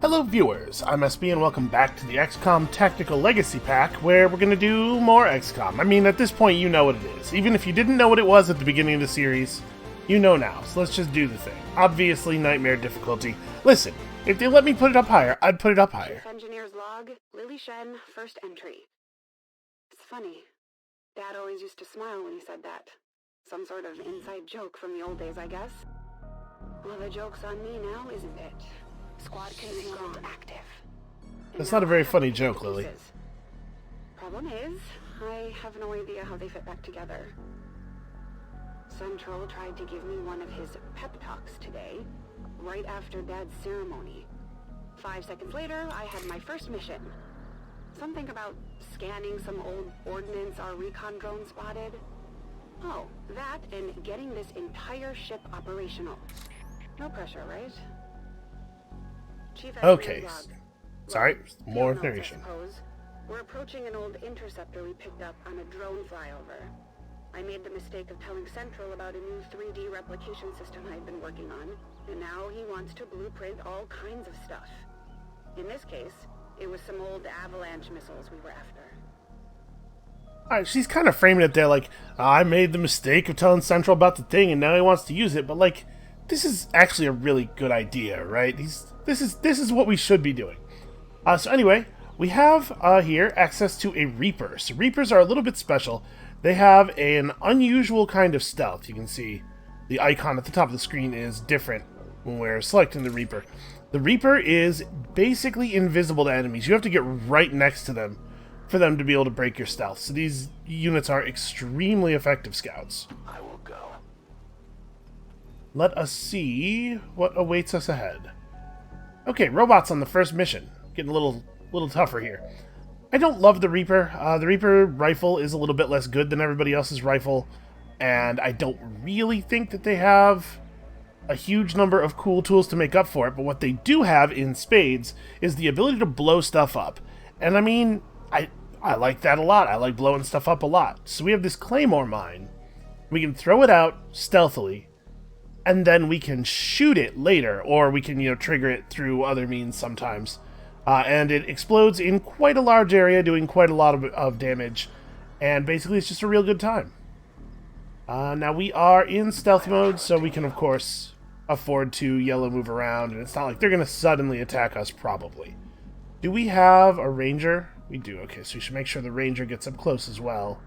Hello viewers, I'm SB and welcome back to the XCOM Tactical Legacy Pack, where we're gonna do more XCOM. I mean, at this point you know what it is. Even if you didn't know what it was at the beginning of the series, you know now, so let's just do the thing. Obviously, nightmare difficulty. Listen, if they let me put it up higher, I'd put it up higher. Chief Engineer's log, Lily Shen, first entry. It's funny. Dad always used to smile when he said that. Some sort of inside joke from the old days, I guess. Well, the joke's on me now, isn't it? Squad confirmed active. That's not a very funny joke, Lily. Problem is, I have no idea how they fit back together. Central tried to give me one of his pep talks today, right after Dad's ceremony. 5 seconds later, I had my first mission. Something about scanning some old ordnance our recon drone spotted. Oh, that and getting this entire ship operational. No pressure, right? Chief Okay. Engineer's log. Sorry, more Notes, narration. I suppose. We're approaching an old interceptor we picked up on a drone flyover. I made the mistake of telling Central about a new 3D replication system I'd been working on, and now he wants to blueprint all kinds of stuff. In this case, it was some old avalanche missiles we were after. Alright, she's kind of framing it there like, I made the mistake of telling Central about the thing and now he wants to use it, but like, this is actually a really good idea, right? This is what we should be doing. So anyway, we have here access to a Reaper. So Reapers are a little bit special. They have an unusual kind of stealth. You can see the icon at the top of the screen is different when we're selecting the Reaper. The Reaper is basically invisible to enemies. You have to get right next to them for them to be able to break your stealth. So these units are extremely effective scouts. I will go. Let us see what awaits us ahead. Okay, robots on the first mission. Getting a little tougher here. I don't love the Reaper. The Reaper rifle is a little bit less good than everybody else's rifle, and I don't really think that they have a huge number of cool tools to make up for it, but what they do have in spades is the ability to blow stuff up. And I mean, I like that a lot. I like blowing stuff up a lot. So we have this Claymore mine. We can throw it out stealthily, and then we can shoot it later, or we can, trigger it through other means sometimes. And it explodes in quite a large area, doing quite a lot of damage, and basically it's just a real good time. Now we are in stealth mode, so we can, of course, afford to yellow move around, and it's not like they're going to suddenly attack us, probably. Do we have a ranger? We do. Okay, so we should make sure the ranger gets up close as well.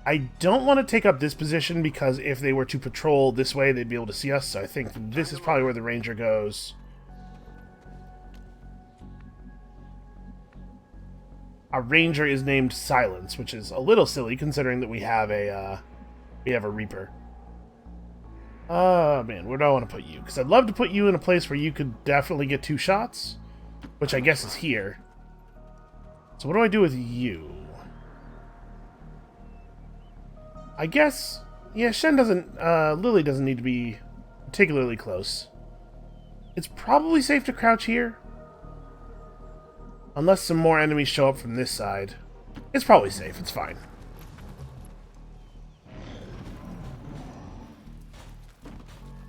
I don't want to take up this position because if they were to patrol this way, they'd be able to see us, so I think this is probably where the ranger goes. Our ranger is named Silence, which is a little silly considering that we have a Reaper. Man, where do I want to put you? Because I'd love to put you in a place where you could definitely get 2 shots, which I guess is here. So what do I do with you? I guess, yeah, Lily doesn't need to be particularly close. It's probably safe to crouch here. Unless some more enemies show up from this side. It's probably safe, it's fine.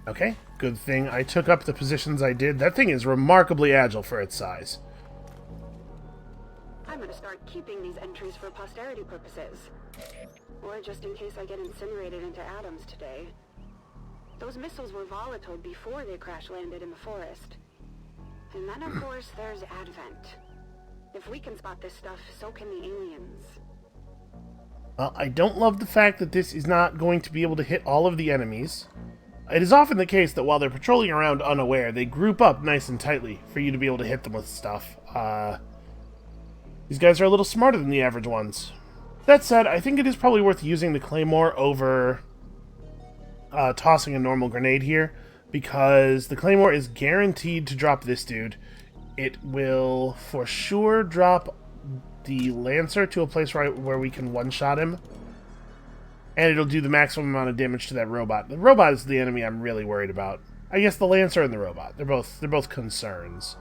Okay, good thing I took up the positions I did. That thing is remarkably agile for its size. I'm gonna start keeping these entries for posterity purposes. Or just in case I get incinerated into atoms today. Those missiles were volatile before they crash-landed in the forest. And then, of course, there's Advent. If we can spot this stuff, so can the aliens. Well, I don't love the fact that this is not going to be able to hit all of the enemies. It is often the case that while they're patrolling around unaware, they group up nice and tightly for you to be able to hit them with stuff. These guys are a little smarter than the average ones. That said, I think it is probably worth using the Claymore over tossing a normal grenade here, because the Claymore is guaranteed to drop this dude. It will for sure drop the Lancer to a place where we can one-shot him, and it'll do the maximum amount of damage to that robot. The robot is the enemy I'm really worried about. I guess the Lancer and the robot. They're both concerns.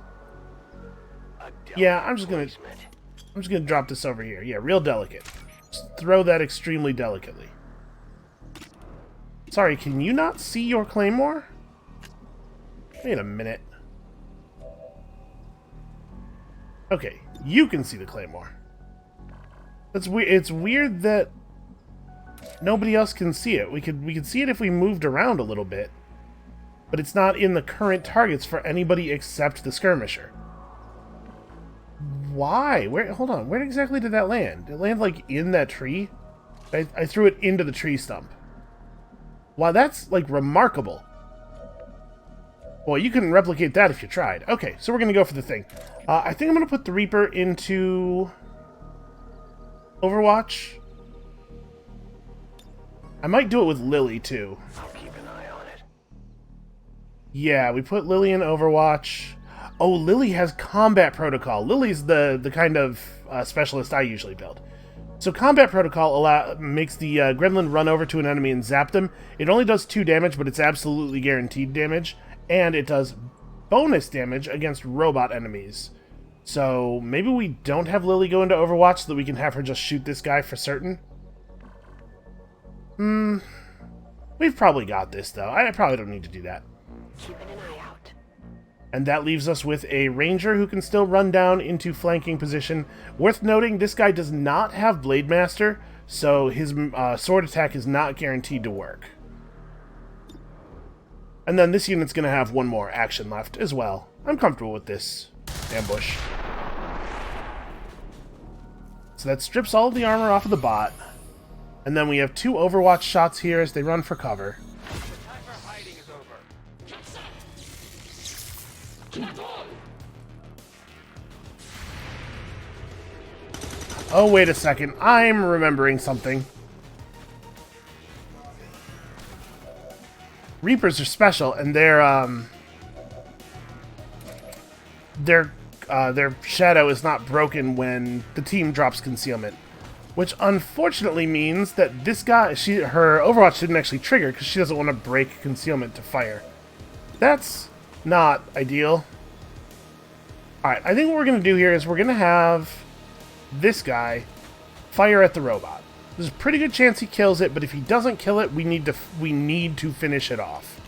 Yeah, I'm just gonna drop this over here. Yeah, real delicate. Just throw that extremely delicately. Sorry, can you not see your Claymore? Wait a minute. Okay, you can see the claymore. That's weird. It's weird that nobody else can see it. We could see it if we moved around a little bit, but it's not in the current targets for anybody except the skirmisher. Why? Where? Hold on. Where exactly did that land? Did it land like in that tree? I threw it into the tree stump. Wow, that's like remarkable. Well, you couldn't replicate that if you tried. Okay, so we're gonna go for the thing. I think I'm gonna put the Reaper into Overwatch. I might do it with Lily, too. I'll keep an eye on it. Yeah, we put Lily in Overwatch. Oh, Lily has Combat Protocol. Lily's the kind of specialist I usually build. So Combat Protocol makes the gremlin run over to an enemy and zap them. It only does 2 damage, but it's absolutely guaranteed damage. And it does bonus damage against robot enemies. So maybe we don't have Lily go into Overwatch so that we can have her just shoot this guy for certain. We've probably got this, though. I probably don't need to do that. Keeping an eye out. And that leaves us with a ranger who can still run down into flanking position. Worth noting, this guy does not have Blade Master, so his sword attack is not guaranteed to work. And then this unit's going to have 1 more action left as well. I'm comfortable with this ambush. So that strips all of the armor off of the bot. And then we have 2 Overwatch shots here as they run for cover. The time for hiding is over. Oh, wait a second. I'm remembering something. Reapers are special, and their shadow is not broken when the team drops concealment. Which unfortunately means that this guy, her Overwatch didn't actually trigger because she doesn't want to break concealment to fire. That's not ideal. Alright, I think what we're going to do here is we're going to have this guy fire at the robot. There's a pretty good chance he kills it, but if he doesn't kill it, we need to finish it off.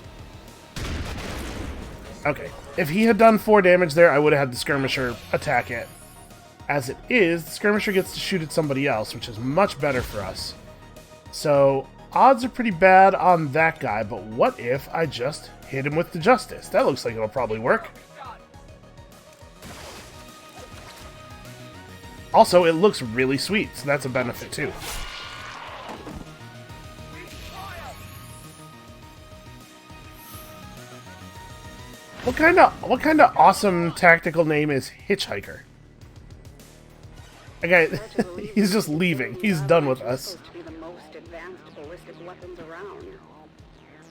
Okay, if he had done 4 damage there, I would have had the skirmisher attack it. As it is, the skirmisher gets to shoot at somebody else, which is much better for us. So, odds are pretty bad on that guy, but what if I just hit him with the Justice? That looks like it'll probably work. Also, it looks really sweet, so that's a benefit too. What kind of awesome tactical name is Hitchhiker? Okay, he's just leaving. He's done with us. Supposed to be the most advanced ballistic weapons around.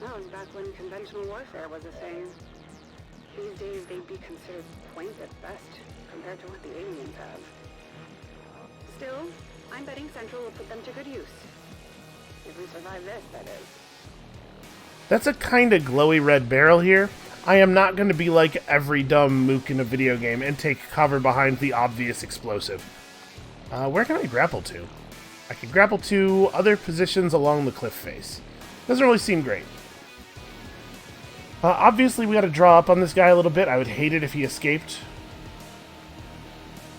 That was back when conventional warfare was a thing. These days, they'd be considered quaint at best compared to what the aliens have. Still, I'm betting Central will put them to good use. If we survive this, that is. That's a kind of glowy red barrel here. I am not going to be like every dumb mook in a video game and take cover behind the obvious explosive. Where can I grapple to? I can grapple to other positions along the cliff face. Doesn't really seem great. Obviously, we got to draw up on this guy a little bit. I would hate it if he escaped.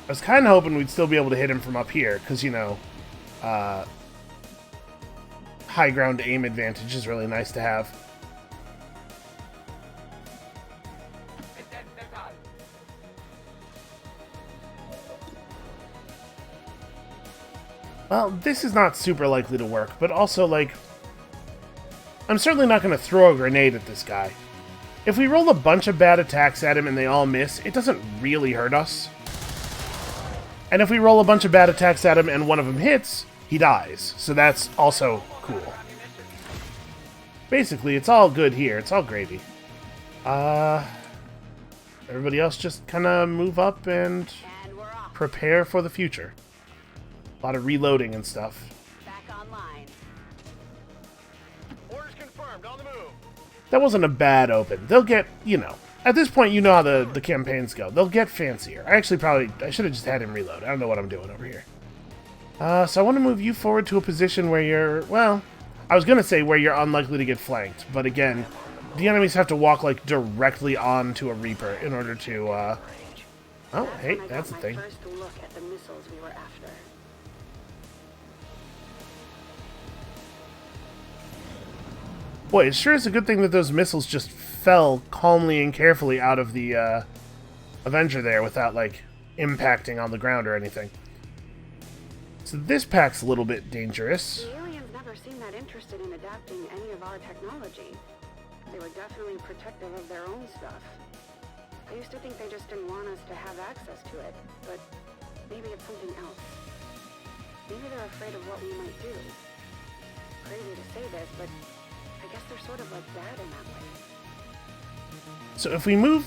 I was kind of hoping we'd still be able to hit him from up here, because, you know, high ground aim advantage is really nice to have. Well, this is not super likely to work, but also, like, I'm certainly not going to throw a grenade at this guy. If we roll a bunch of bad attacks at him and they all miss, it doesn't really hurt us. And if we roll a bunch of bad attacks at him and one of them hits, he dies. So that's also cool. Basically, it's all good here. It's all gravy. Everybody else just kind of move up and prepare for the future. A lot of reloading and stuff. Back online. Orders confirmed, on the move. That wasn't a bad open. They'll get, you know, at this point you know how the campaigns go. They'll get fancier. I should have just had him reload. I don't know what I'm doing over here. So I want to move you forward to a position where you're, well, I was going to say where you're unlikely to get flanked. But again, the enemies have to walk, like, directly onto a Reaper in order to Oh, hey, when I that's got a thing. my first look at the missiles we were after. Boy, it sure is a good thing that those missiles just fell calmly and carefully out of the Avenger there without, like, impacting on the ground or anything. So this pack's a little bit dangerous. The aliens never seemed that interested in adapting any of our technology. They were definitely protective of their own stuff. I used to think they just didn't want us to have access to it, but maybe it's something else. Maybe they're afraid of what we might do. Crazy to say this, but I guess they're sort of like Dad in that way. So if we move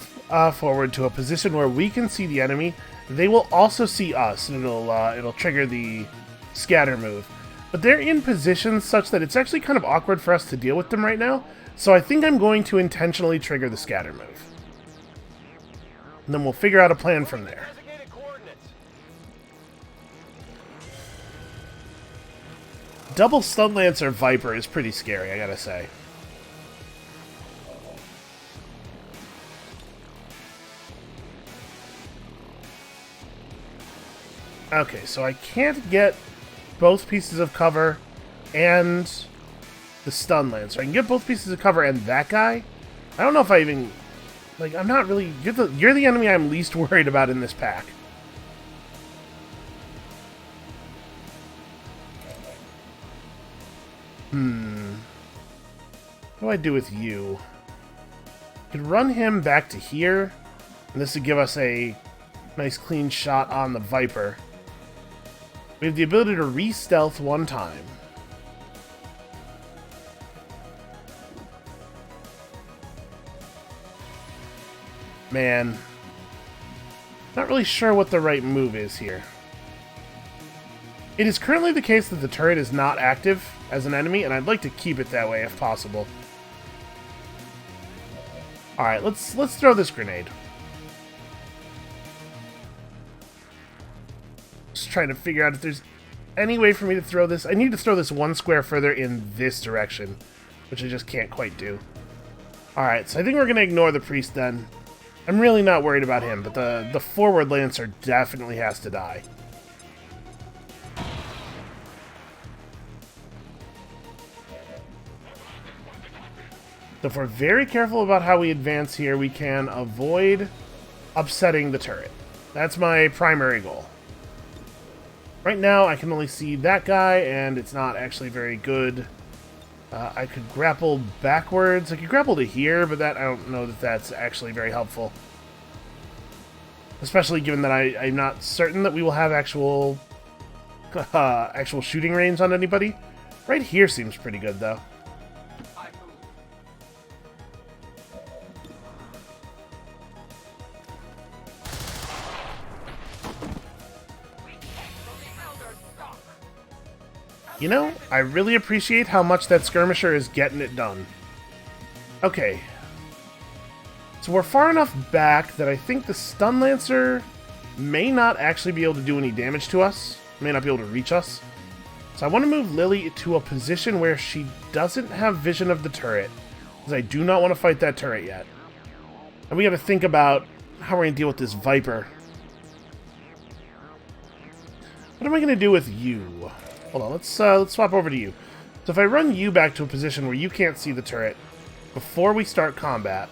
forward to a position where we can see the enemy, they will also see us, and it'll trigger the scatter move. But they're in positions such that it's actually kind of awkward for us to deal with them right now, so I think I'm going to intentionally trigger the scatter move. And then we'll figure out a plan from there. Designated coordinates. Double Stun Lancer Viper is pretty scary, I gotta say. Okay, so I can't get both pieces of cover and the Stun Lancer. I can get both pieces of cover and that guy. I don't know if I even... Like, I'm not really... You're the enemy I'm least worried about in this pack. What do I do with you? I could run him back to here, and this would give us a nice clean shot on the Viper. We have the ability to re-stealth one time. Man. Not really sure what the right move is here. It is currently the case that the turret is not active as an enemy, and I'd like to keep it that way if possible. Alright, let's throw this grenade. Just trying to figure out if there's any way for me to throw this. I need to throw this one square further in this direction, which I just can't quite do. Alright, so I think we're going to ignore the priest then. I'm really not worried about him, but the forward Lancer definitely has to die. So if we're very careful about how we advance here, we can avoid upsetting the turret. That's my primary goal. Right now, I can only see that guy, and it's not actually very good. I could grapple backwards. I could grapple to here, but that I don't know that that's actually very helpful. Especially given that I'm not certain that we will have actual shooting range on anybody. Right here seems pretty good, though. You know, I really appreciate how much that skirmisher is getting it done. Okay. So we're far enough back that I think the Stun Lancer may not actually be able to do any damage to us. May not be able to reach us. So I want to move Lily to a position where she doesn't have vision of the turret, because I do not want to fight that turret yet. And we got to think about how we're going to deal with this Viper. What am I going to do with you? Hold on, let's swap over to you. So if I run you back to a position where you can't see the turret before we start combat,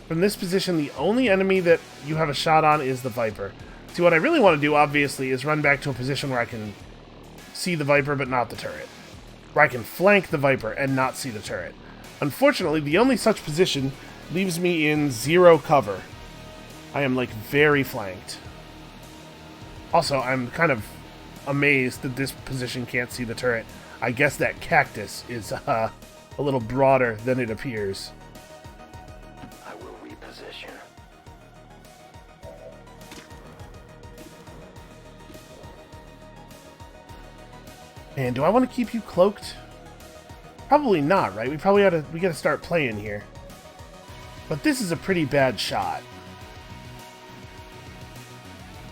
from this position, the only enemy that you have a shot on is the Viper. See, what I really want to do, obviously, is run back to a position where I can see the Viper but not the turret. Where I can flank the Viper and not see the turret. Unfortunately, the only such position leaves me in zero cover. I am, like, very flanked. Also, I'm kind of amazed that this position can't see the turret. I guess that cactus is a little broader than it appears. I will reposition. And do I want to keep you cloaked? Probably not, right? We gotta start playing here. But this is a pretty bad shot.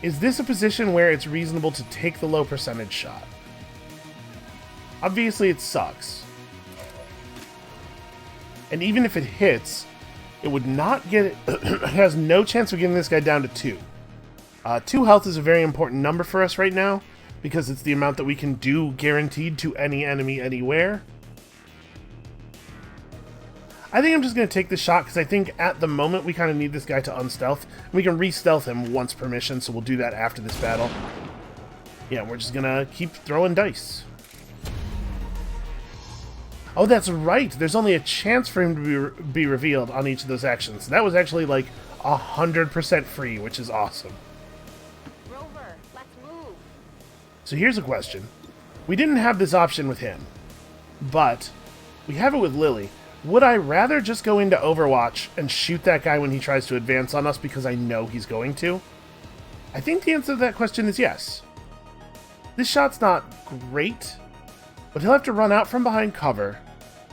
Is this a position where it's reasonable to take the low percentage shot? Obviously it sucks. And even if it hits, It would not get it. It has no chance of getting this guy down to 2. 2 health is a very important number for us right now, because it's the amount that we can do guaranteed to any enemy anywhere. I think I'm just going to take this shot, because I think at the moment we kind of need this guy to unstealth. We can re-stealth him once per mission, so we'll do that after this battle. Yeah, we're just going to keep throwing dice. Oh, that's right. There's only a chance for him to be revealed on each of those actions. That was actually like 100% free, which is awesome. Rover, let's move. So here's a question. We didn't have this option with him, but we have it with Lily. Would I rather just go into Overwatch and shoot that guy when he tries to advance on us because I know he's going to? I think the answer to that question is yes. This shot's not great, but he'll have to run out from behind cover.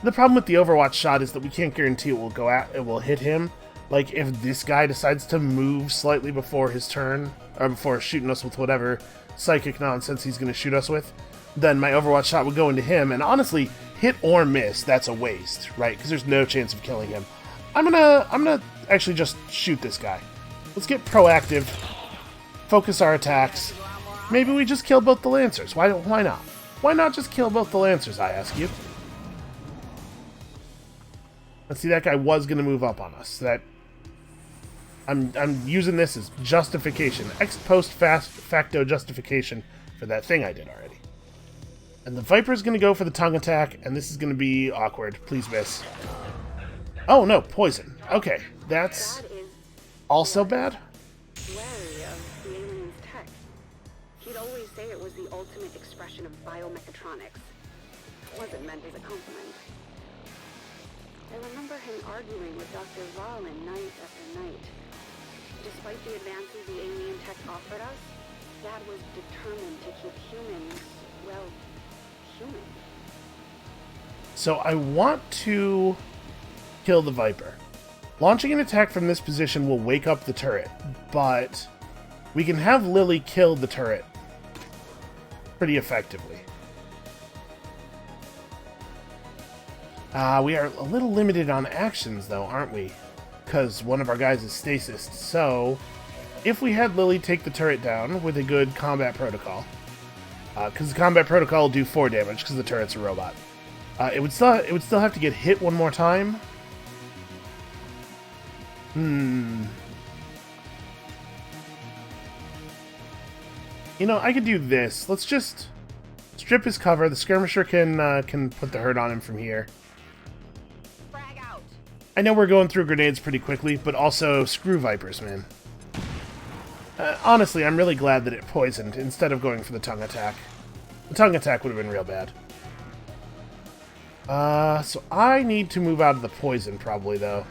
The problem with the Overwatch shot is that we can't guarantee it will hit him. Like, if this guy decides to move slightly before his turn, or before shooting us with whatever psychic nonsense he's going to shoot us with, then my Overwatch shot would go into him, and honestly, hit or miss, that's a waste, right? Because there's no chance of killing him. I'm gonna actually just shoot this guy. Let's get proactive, focus our attacks. Maybe we just kill both the Lancers. Why not? Why not just kill both the Lancers, I ask you? Let's see, that guy was going to move up on us. That I'm using this as justification, ex post facto justification for that thing I did already. And the Viper's going to go for the tongue attack, and this is going to be awkward. Please miss. Oh no, poison. Okay, that's also bad. Wary of the alien's tech. He'd always say it was the ultimate expression of biomechatronics. It wasn't meant as a compliment. I remember him arguing with Dr. Valen night after night. Despite the advances the alien tech offered us, Dad was determined to keep humans, well, human. So I want to kill the Viper. Launching an attack from this position will wake up the turret, but we can have Lily kill the turret pretty effectively. We are a little limited on actions, though, aren't we? Because one of our guys is stasis. So, if we had Lily take the turret down with a good combat protocol, because the combat protocol will do 4 damage because the turret's a robot, it would still have to get hit one more time. You know, I could do this. Let's just strip his cover. The skirmisher can put the hurt on him from here. I know we're going through grenades pretty quickly, but also screw Vipers, man. Honestly, I'm really glad that it poisoned instead of going for the tongue attack. The tongue attack would have been real bad. So I need to move out of the poison probably, though.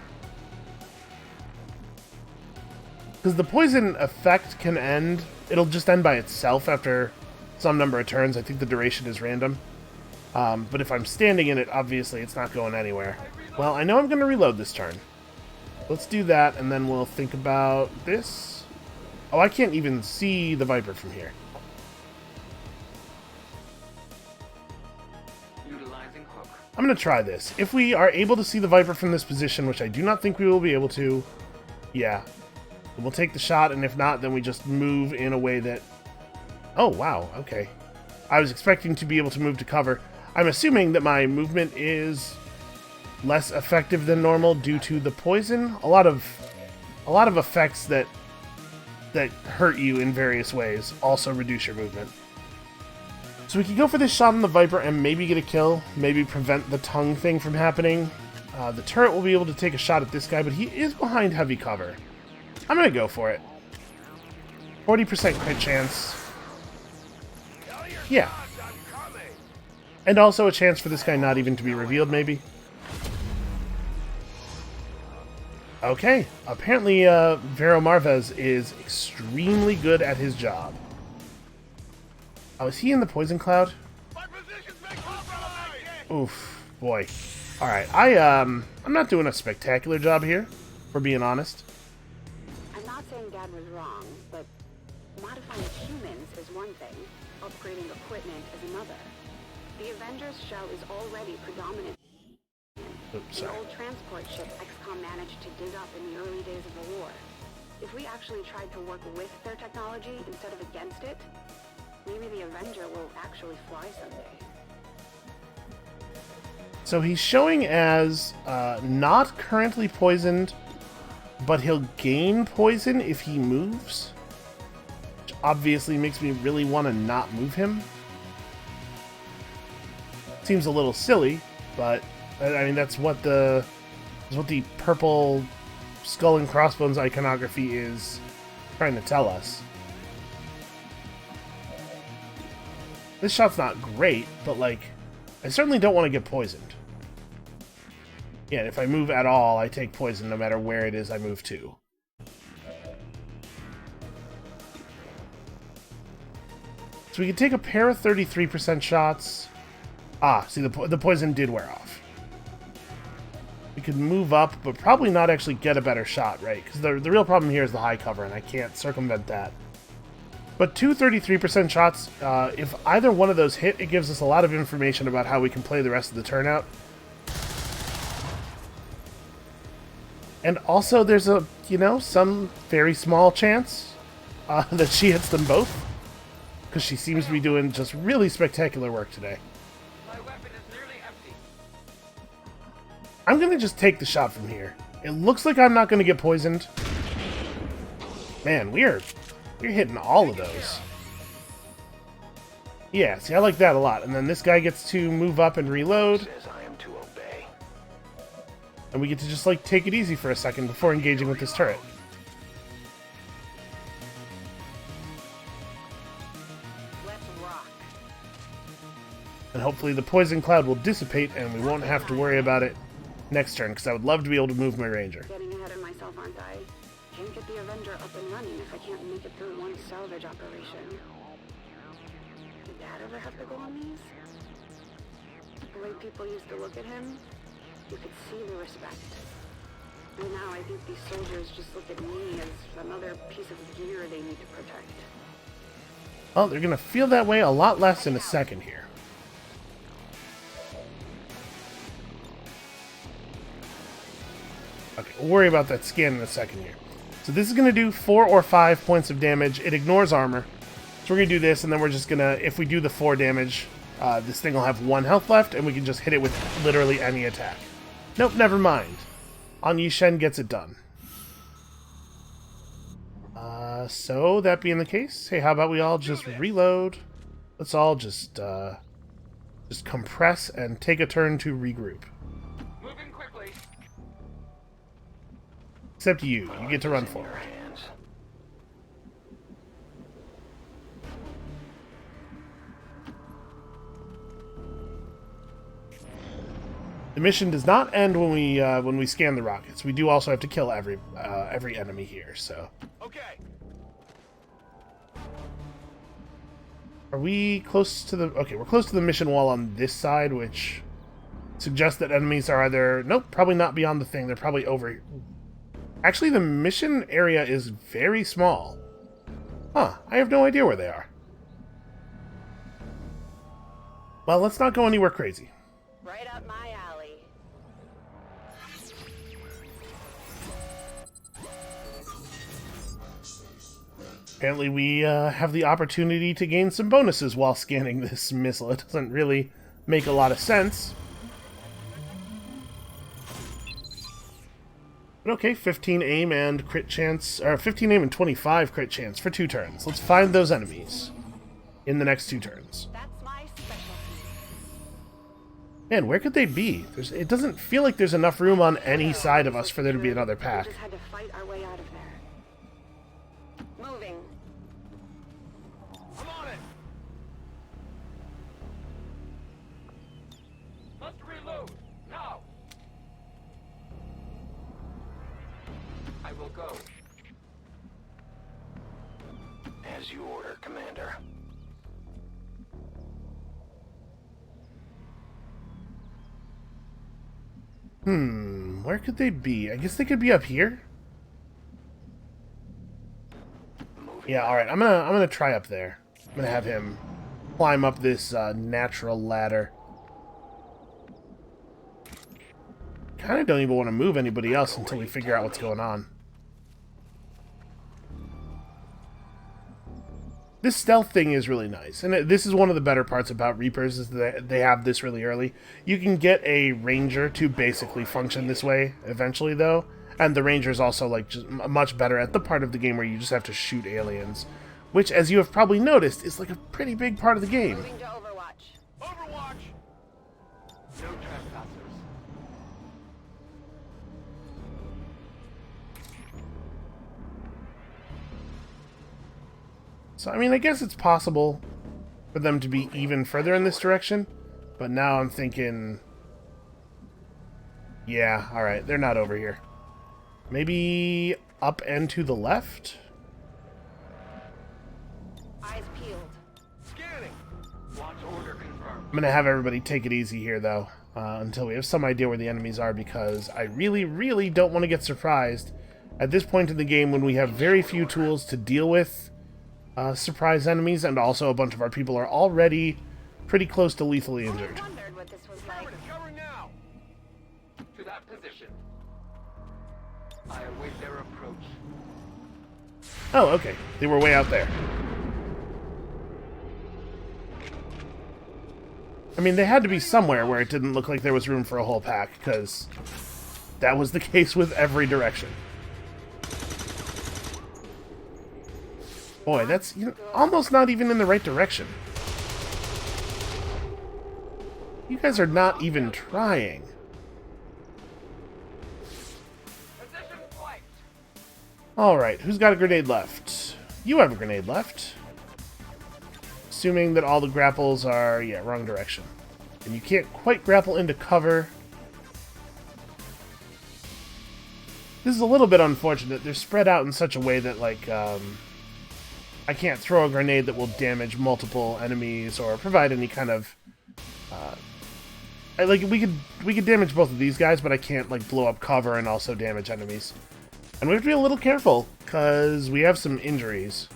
Because the poison effect can end. It'll just end by itself after some number of turns. I think the duration is random. But if I'm standing in it, obviously it's not going anywhere. Well, I know I'm going to reload this turn. Let's do that, and then we'll think about this. Oh, I can't even see the Viper from here. I'm going to try this. If we are able to see the Viper from this position, which I do not think we will be able to, yeah, we'll take the shot, and if not, then we just move in a way that... Oh, wow, okay. I was expecting to be able to move to cover. I'm assuming that my movement is less effective than normal due to the poison. A lot of effects that hurt you in various ways also reduce your movement. So we can go for this shot on the Viper and maybe get a kill, maybe prevent the tongue thing from happening. The turret will be able to take a shot at this guy, but he is behind heavy cover. I'm gonna go for it. 40% crit chance. Yeah. And also a chance for this guy not even to be revealed, maybe. Okay, apparently Vero Marvez is extremely good at his job. Oh, is he in the poison cloud? Oof, boy. Alright, I'm not doing a spectacular job here, for being honest. I'm not saying Dad was wrong, but modifying humans is one thing, upgrading equipment is another. The Avengers shell is already predominant. Oops, An sorry. old transport ship XCOM managed to dig up in the early days of the war. If we actually tried to work with their technology instead of against it, maybe the Avenger will actually fly someday. So he's showing as not currently poisoned, but he'll gain poison if he moves. Which obviously makes me really want to not move him. Seems a little silly, but I mean that's what the purple skull and crossbones iconography is trying to tell us. This shot's not great, but like I certainly don't want to get poisoned. Yeah, if I move at all, I take poison no matter where it is I move to. So we can take a pair of 33% shots. Ah, see, the poison did wear off. We could move up, but probably not actually get a better shot, right? Because the real problem here is the high cover, and I can't circumvent that. But two 33% shots, if either one of those hit, it gives us a lot of information about how we can play the rest of the turnout. And also, there's a, some very small chance that she hits them both. Because she seems to be doing just really spectacular work today. My weapon is nearly empty. I'm going to just take the shot from here. It looks like I'm not going to get poisoned. Man, we're hitting all of those. Yeah, see, I like that a lot. And then this guy gets to move up and reload. Says I am to obey. And we get to just, like, take it easy for a second before engaging with this turret. Let's rock. And hopefully the poison cloud will dissipate and we won't have to worry about it next turn, because I would love to be able to move my ranger. Getting ahead of myself, aren't I? Can't get the Avenger up and running if I can't make it through one salvage operation. Did Dad ever have to go on these? The way people used to look at him, you could see the respect. And now I think these soldiers just look at me as another piece of gear they need to protect. Well, they're going to feel that way a lot less in a second here. Okay, we'll worry about that scan in a second here. So this is going to do 4 or 5 points of damage. It ignores armor. So we're going to do this, and then we're just going to, if we do the 4 damage, this thing will have 1 health left, and we can just hit it with literally any attack. Nope, never mind. An Yi-Shen gets it done. So, that being the case, hey, how about we all just reload? Let's all just compress and take a turn to regroup. Moving quickly. Except you get to run In your forward. hands. The mission does not end when we scan the rockets. We do also have to kill every enemy here. So, Okay. are we close to the? Okay, we're close to the mission wall on this side, which suggests that enemies are either probably not beyond the thing. They're probably over. Actually, the mission area is very small. Huh? I have no idea where they are. Well, let's not go anywhere crazy. Right up my alley. Apparently we have the opportunity to gain some bonuses while scanning this missile. It doesn't really make a lot of sense. But okay, 15 aim and crit chance, or 15 aim and 25 crit chance for 2 turns. Let's find those enemies in the next 2 turns. That's my specialty. Man, where could they be? It doesn't feel like there's enough room on any side of us for there to be another pack. We just had to fight our way out of there. Moving. I'm on it. Must reload. Now. I will go. As you order, Commander. Where could they be? I guess they could be up here. Yeah, all right. I'm gonna try up there. I'm gonna have him climb up this natural ladder. kind of don't even want to move anybody else until we figure out what's going on. This stealth thing is really nice, and this is one of the better parts about Reapers, is that they have this really early. You can get a Ranger to basically function this way eventually, though, and the Ranger is also like just much better at the part of the game where you just have to shoot aliens, which, as you have probably noticed, is like a pretty big part of the game. Moving to Overwatch. Overwatch! No trespassers. So, I mean, I guess it's possible for them to be even further in this direction, but now I'm thinking, yeah, alright, they're not over here. Maybe up and to the left? Eyes peeled. Scanning. Launch order confirmed. I'm going to have everybody take it easy here, though, until we have some idea where the enemies are, because I really, really don't want to get surprised at this point in the game when we have very few tools to deal with surprise enemies, and also a bunch of our people are already pretty close to lethally injured. I wondered what this was like. Covering now. To that position. I await their approach. Oh, okay. They were way out there. I mean, they had to be somewhere where it didn't look like there was room for a whole pack, because that was the case with every direction. Boy, that's almost not even in the right direction. You guys are not even trying. Position flight. Alright, who's got a grenade left? You have a grenade left. Assuming that all the grapples are, yeah, wrong direction. And you can't quite grapple into cover. This is a little bit unfortunate. They're spread out in such a way that, like, I can't throw a grenade that will damage multiple enemies or provide any kind of like we could damage both of these guys, but I can't like blow up cover and also damage enemies. And we have to be a little careful because we have some injuries.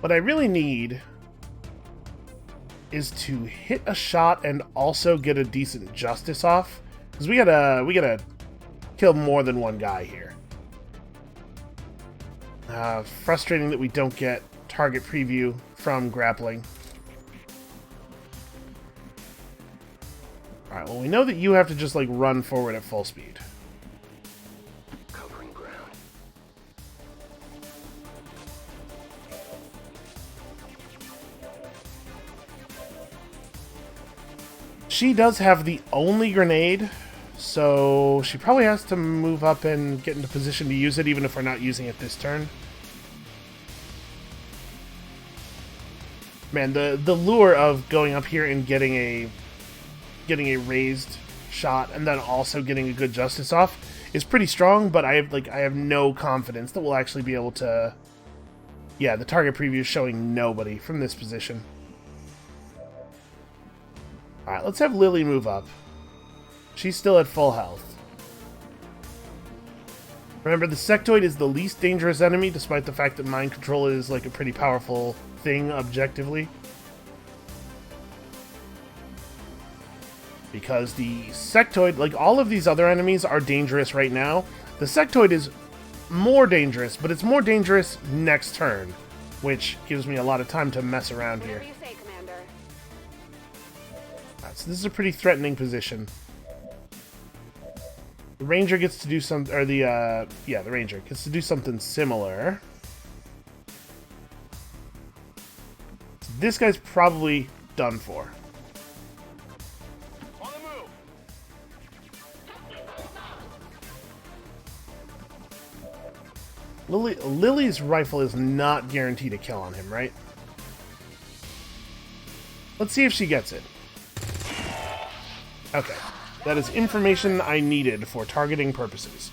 What I really need is to hit a shot and also get a decent justice off. Because we gotta kill more than one guy here. Frustrating that we don't get target preview from grappling. Alright, well, we know that you have to just, like, run forward at full speed. Covering ground. She does have the only grenade, so she probably has to move up and get into position to use it, even if we're not using it this turn. Man, the lure of going up here and getting a raised shot and then also getting a good justice off is pretty strong, but I have no confidence that we'll actually be able to. Yeah, the target preview is showing nobody from this position. Alright, let's have Lily move up. She's still at full health. Remember, the sectoid is the least dangerous enemy, despite the fact that mind control is like a pretty powerful thing objectively. Because the sectoid, like all of these other enemies, are dangerous right now. The sectoid is more dangerous, but it's more dangerous next turn, which gives me a lot of time to mess around here. Whatever you say, Commander. Alright, so this is a pretty threatening position. The Ranger gets to do some, or the Ranger gets to do something similar. This guy's probably done for. On the move. Lily's rifle is not guaranteed a kill on him, right? Let's see if she gets it. Okay. That is information I needed for targeting purposes.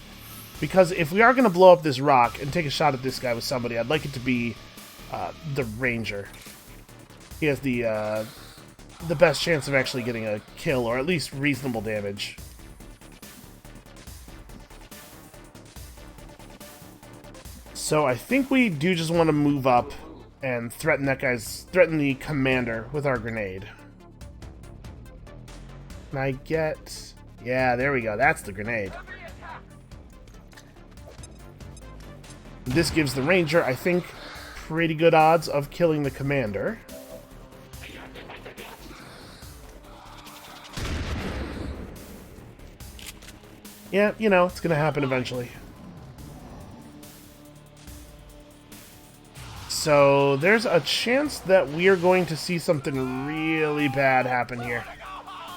Because if we are going to blow up this rock and take a shot at this guy with somebody, I'd like it to be the Ranger. He has the best chance of actually getting a kill, or at least reasonable damage. So I think we do just want to move up and threaten the commander with our grenade. Can I get... Yeah, there we go. That's the grenade. This gives the ranger, I think, pretty good odds of killing the commander. Yeah, you know, it's gonna happen eventually. So, there's a chance that we are going to see something really bad happen here.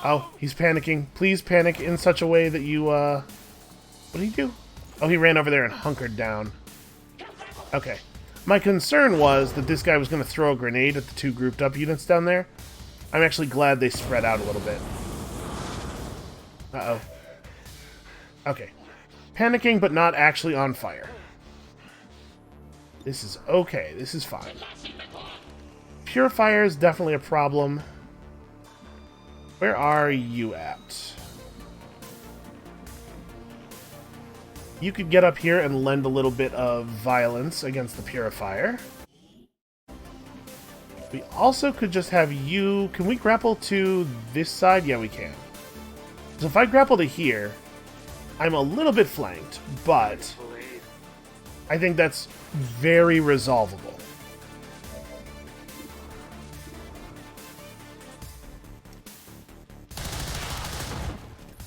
Oh, he's panicking. Please panic in such a way that you, what did he do? Oh, he ran over there and hunkered down. Okay. My concern was that this guy was going to throw a grenade at the two grouped up units down there. I'm actually glad they spread out a little bit. Uh-oh. Okay. Panicking, but not actually on fire. This is okay. This is fine. Purifier is definitely a problem. Where are you at? You could get up here and lend a little bit of violence against the Purifier. We also could just have you... Can we grapple to this side? Yeah, we can. So if I grapple to here, I'm a little bit flanked, but I think that's very resolvable.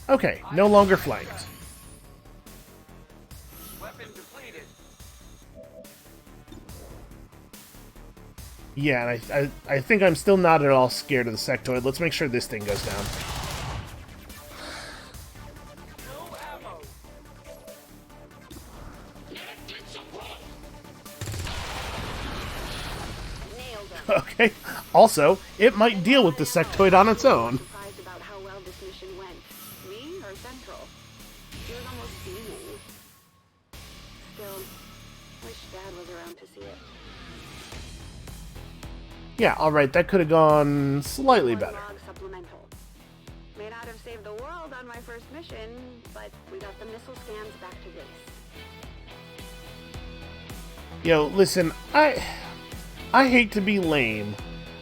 Okay, no longer flanked. Weapon depleted. Yeah, and I think I'm still not at all scared of the sectoid. Let's make sure this thing goes down. No ammo. Nailed it. Okay, also, it might deal with the sectoid on its own. Surprised about how well this mission went. Me or Central? She was almost beaming. Still, wish Dad was around to see it. Yeah, alright, that could have gone slightly better. Log supplemental. May not have saved the world on my first mission, but we got the missile scans back to base. Yo, listen, I hate to be lame.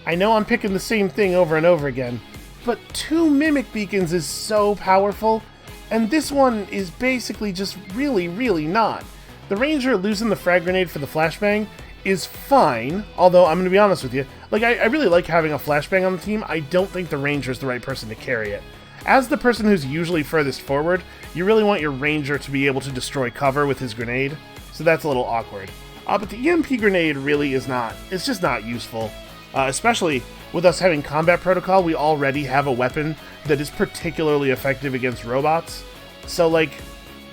I know I'm picking the same thing over and over again, but 2 mimic beacons is so powerful, and this one is basically just really, really not. The ranger losing the frag grenade for the flashbang is fine, although I'm going to be honest with you, like, I really like having a flashbang on the team. I don't think the ranger is the right person to carry it. As the person who's usually furthest forward, you really want your ranger to be able to destroy cover with his grenade, so that's a little awkward. But the EMP grenade really is not, it's just not useful. Especially with us having combat protocol, we already have a weapon that is particularly effective against robots. So, like,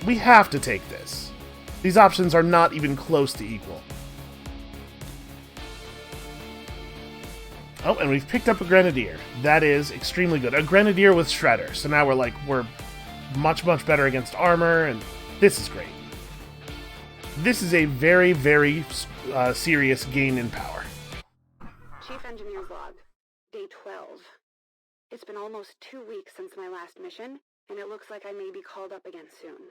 we have to take this. These options are not even close to equal. Oh, and we've picked up a Grenadier. That is extremely good. A Grenadier with Shredder. So now we're much, much better against armor, and this is great. This is a very, very serious gain in power. Chief Engineer's log. Day 12. It's been almost 2 weeks since my last mission, and it looks like I may be called up again soon.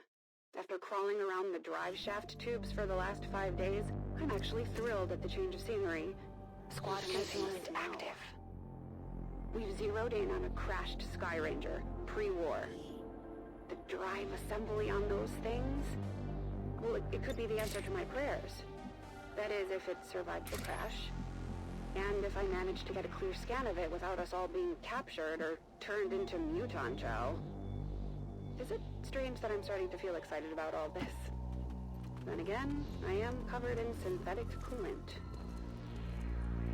After crawling around the drive shaft tubes for the last 5 days, I'm actually thrilled at the change of scenery. Squad missing is active. We've zeroed in on a crashed Sky Ranger, pre-war. The drive assembly on those things? Well, it could be the answer to my prayers. That is, if it survived the crash. And if I manage to get a clear scan of it without us all being captured or turned into muton chow. Is it strange that I'm starting to feel excited about all this? Then again, I am covered in synthetic coolant.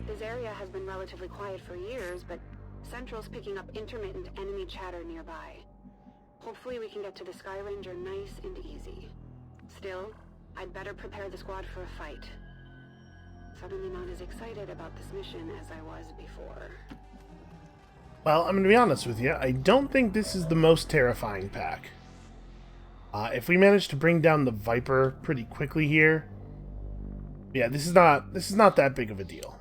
This area has been relatively quiet for years, but Central's picking up intermittent enemy chatter nearby. Hopefully we can get to the Sky Ranger nice and easy. Still, I'd better prepare the squad for a fight. Suddenly not as excited about this mission as I was before. Well, I'm going to be honest with you. I don't think this is the most terrifying pack. If we manage to bring down the Viper pretty quickly here, yeah, this is not that big of a deal.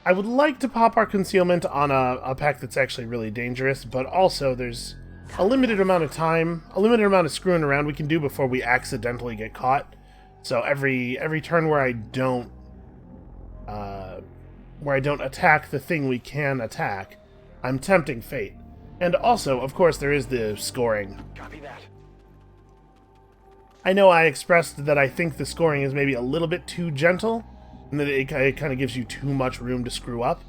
I would like to pop our concealment on a pack that's actually really dangerous, but also there's a limited amount of time, a limited amount of screwing around we can do before we accidentally get caught. So every turn where I don't where I don't attack the thing we can attack, I'm tempting fate. And also, of course, there is the scoring. Copy that. I know I expressed that I think the scoring is maybe a little bit too gentle, and that it kind of gives you too much room to screw up.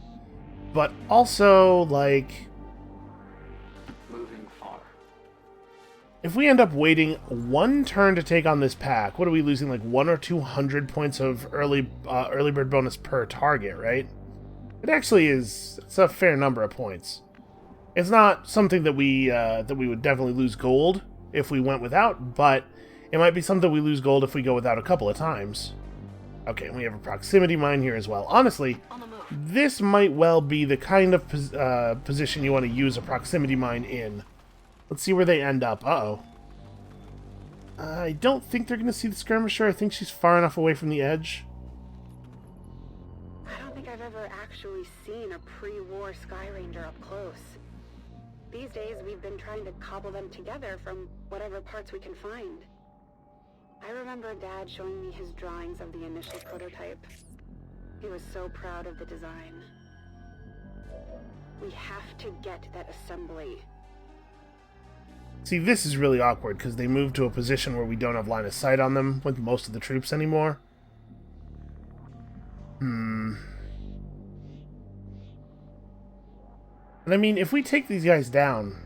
But also, like, Moving far. if we end up waiting one turn to take on this pack, what are we losing, like 100 or 200 points of early bird bonus per target, right? It actually is, it's a fair number of points. It's not something that we would definitely lose gold if we went without, but it might be something we lose gold if we go without a couple of times. Okay, and we have a proximity mine here as well. Honestly, this might well be the kind of position you want to use a proximity mine in. Let's see where they end up. Uh-oh. I don't think they're going to see the skirmisher. I think she's far enough away from the edge. I don't think I've ever actually seen a pre-war Sky Ranger up close. These days, we've been trying to cobble them together from whatever parts we can find. I remember Dad showing me his drawings of the initial prototype. He was so proud of the design. We have to get that assembly. See, this is really awkward because they moved to a position where we don't have line of sight on them with most of the troops anymore. And I mean, if we take these guys down,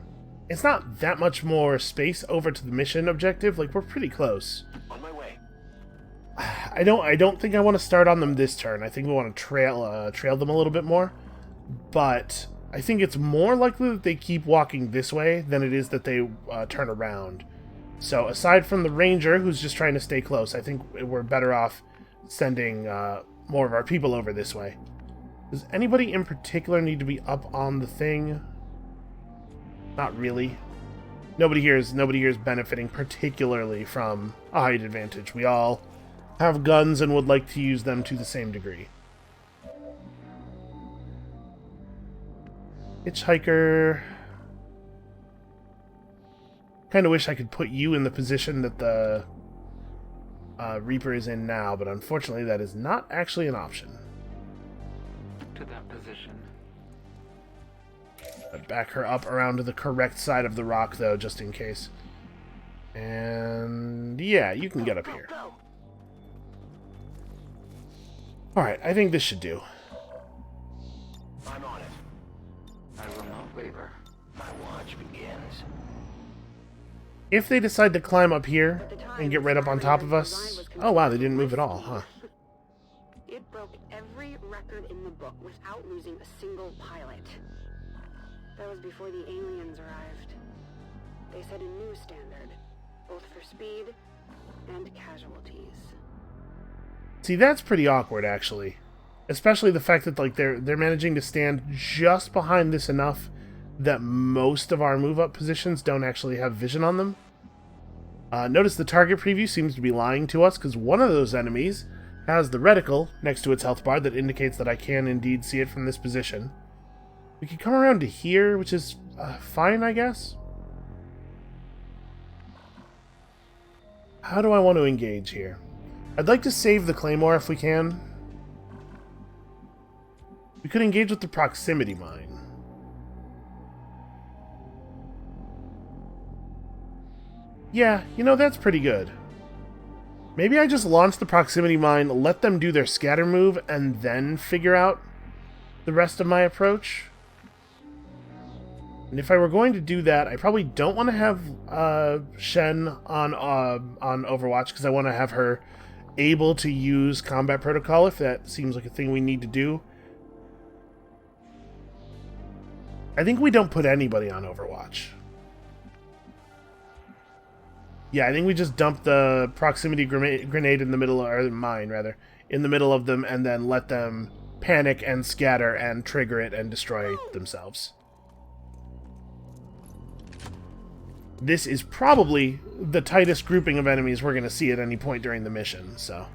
it's not that much more space over to the mission objective. Like, we're pretty close. On my way. I don't think I want to start on them this turn. I think we want to trail them a little bit more. But I think it's more likely that they keep walking this way than it is that they turn around. So aside from the ranger who's just trying to stay close, I think we're better off sending more of our people over this way. Does anybody in particular need to be up on the thing? Not really. Nobody here is benefiting particularly from a height advantage. We all have guns and would like to use them to the same degree. Hitchhiker. Kind of wish I could put you in the position that the Reaper is in now, but unfortunately that is not actually an option. To that position. I'd back her up around to the correct side of the rock, though, just in case. And yeah, you can get up here. Alright, I think this should do. I'm on it. I will not waver. My watch begins. If they decide to climb up here and get right up on top of us... Oh wow, they didn't move at all, huh? It broke every record in the book without losing a single pilot. That was before the aliens arrived. They set a new standard, both for speed and casualties. See, that's pretty awkward, actually. Especially the fact that, like, they're managing to stand just behind this enough that most of our move-up positions don't actually have vision on them. Notice the target preview seems to be lying to us, because one of those enemies has the reticle next to its health bar that indicates that I can indeed see it from this position. We can come around to here, which is fine, I guess. How do I want to engage here? I'd like to save the Claymore if we can. We could engage with the proximity mine. Yeah, you know, that's pretty good. Maybe I just launch the proximity mine, let them do their scatter move, and then figure out the rest of my approach. And if I were going to do that, I probably don't want to have Shen on Overwatch, because I want to have her able to use combat protocol, if that seems like a thing we need to do. I think we don't put anybody on Overwatch. Yeah, I think we just dump the proximity grenade in the middle, or mine, rather, in the middle of them, and then let them panic and scatter and trigger it and destroy themselves. This is probably the tightest grouping of enemies we're going to see at any point during the mission, so...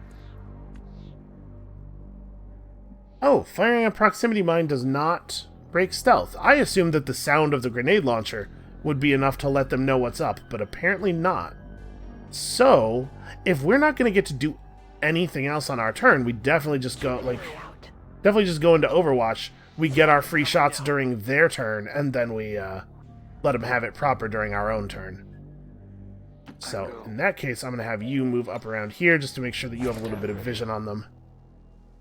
Oh, firing a proximity mine does not break stealth. I assumed that the sound of the grenade launcher would be enough to let them know what's up, but apparently not. So, if we're not going to get to do anything else on our turn, we definitely just go, like... definitely just go into Overwatch. We get our free shots during their turn, and then we let them have it proper during our own turn. So, in that case, I'm going to have you move up around here just to make sure that you have a little bit of vision on them.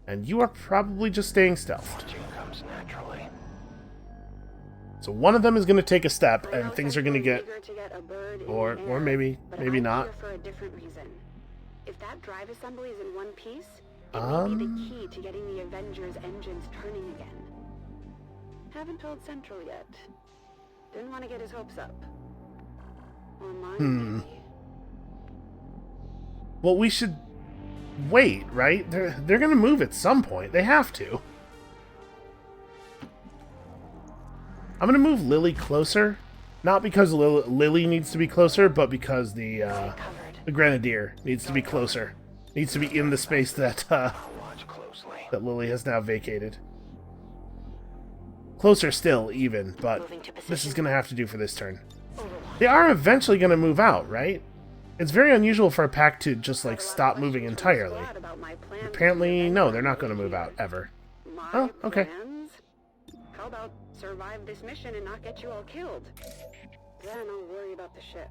And you are probably just staying stealthed. Comes naturally. So one of them is going to take a step, and things are going to get... Or maybe not. For a different reason. If that drive assembly is in one piece, it may be the key to getting the Avengers' engines turning again. Haven't told Central yet. Didn't want to get his hopes up. Or mine, maybe. Well, we should wait, right? They're going to move at some point. They have to. I'm going to move Lily closer. Not because Lily needs to be closer, but because the Grenadier needs to be closer. Needs to be in the space that that Lily has now vacated. Closer still, even, but this is going to have to do for this turn. They are eventually going to move out, right? It's very unusual for a pack to just, like, stop moving entirely. Apparently, no, they're not going to move out, ever. Oh, okay. How about survive this mission and not get you all killed? Then I'll worry about the ship.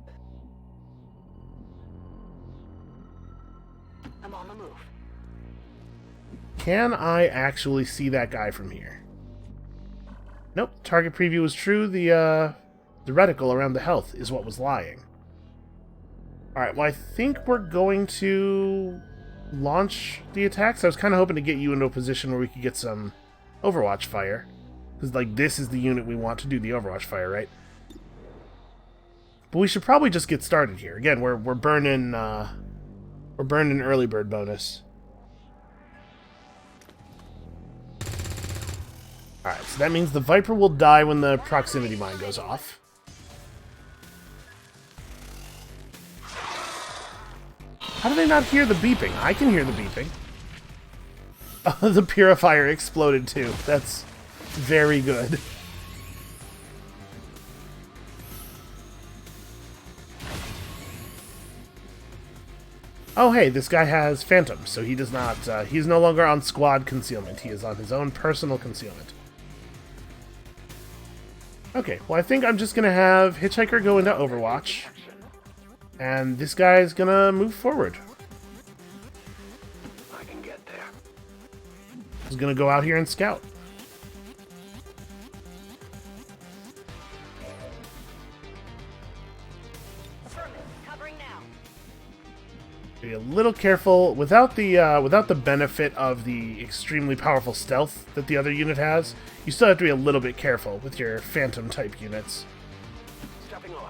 I'm on the move. Can I actually see that guy from here? Nope, target preview was true. The reticle around the health is what was lying. Alright, well I think we're going to launch the attacks. I was kind of hoping to get you into a position where we could get some Overwatch fire. Because, like, this is the unit we want to do the Overwatch fire, right? But we should probably just get started here. Again, we're burning early bird bonus. Alright, so that means the Viper will die when the proximity mine goes off. How do they not hear the beeping? I can hear the beeping. Oh, the purifier exploded too. That's very good. Oh hey, this guy has Phantom, so he does not, he's no longer on squad concealment. He is on his own personal concealment. Okay, well I think I'm just gonna have Hitchhiker go into Overwatch. And this guy is gonna move forward. I can get there. He's gonna go out here and scout. Covering now. Be a little careful without the benefit of the extremely powerful stealth that the other unit has. You still have to be a little bit careful with your Phantom type units. Stepping on.